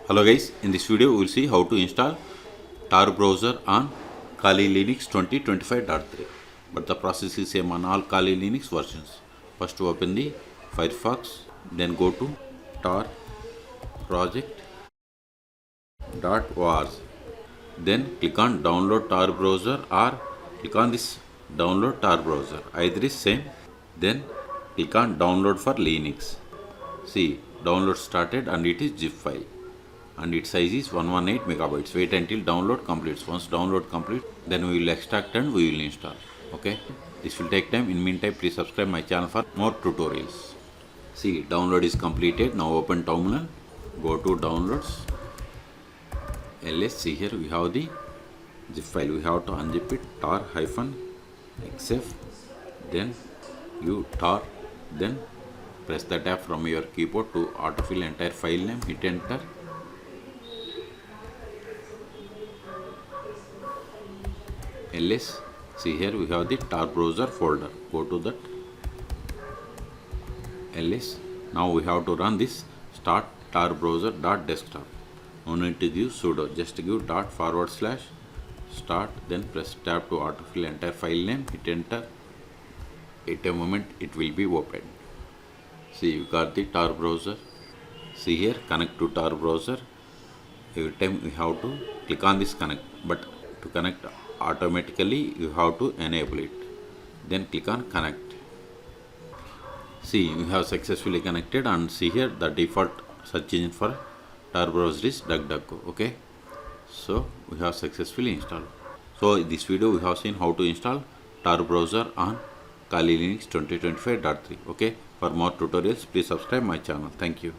Hello guys, in this video we will see how to install Tor Browser on Kali Linux 2025.3, but the process is same on all Kali Linux versions. First open the Firefox, then go to Tor project.org, then click on download Tor Browser or click on this download Tor Browser, either is same. Then click on download for Linux. See, download started and it is zip file and its size is 118 megabytes. Wait until download completes. Once download completes, then we will extract and we will install. Okay, this will take time. In meantime, please subscribe my channel for more tutorials. See, download is completed. Now open terminal, go to downloads, ls. See, here we have the zip file. We have to unzip it, tar-xf, then you tar, then press the tab from your keyboard to autofill entire file name, hit enter. ls. See, here we have the Tor Browser folder. Go to that ls. Now we have to run this start Tor Browser .desktop. No need to give sudo, just give ./start, then press tab to autofill entire file name, hit enter. At a moment it will be opened. See, you got the Tor Browser. See, here connect to Tor Browser. Every time we have to click on this connect, but to connect automatically you have to enable it. Then click on connect. See, we have successfully connected, and see here the default search engine for Tor Browser is DuckDuckGo. Okay, so we have successfully installed. So in this video we have seen how to install Tor Browser on Kali Linux 2025.3. Okay, for more tutorials please subscribe my channel. Thank you.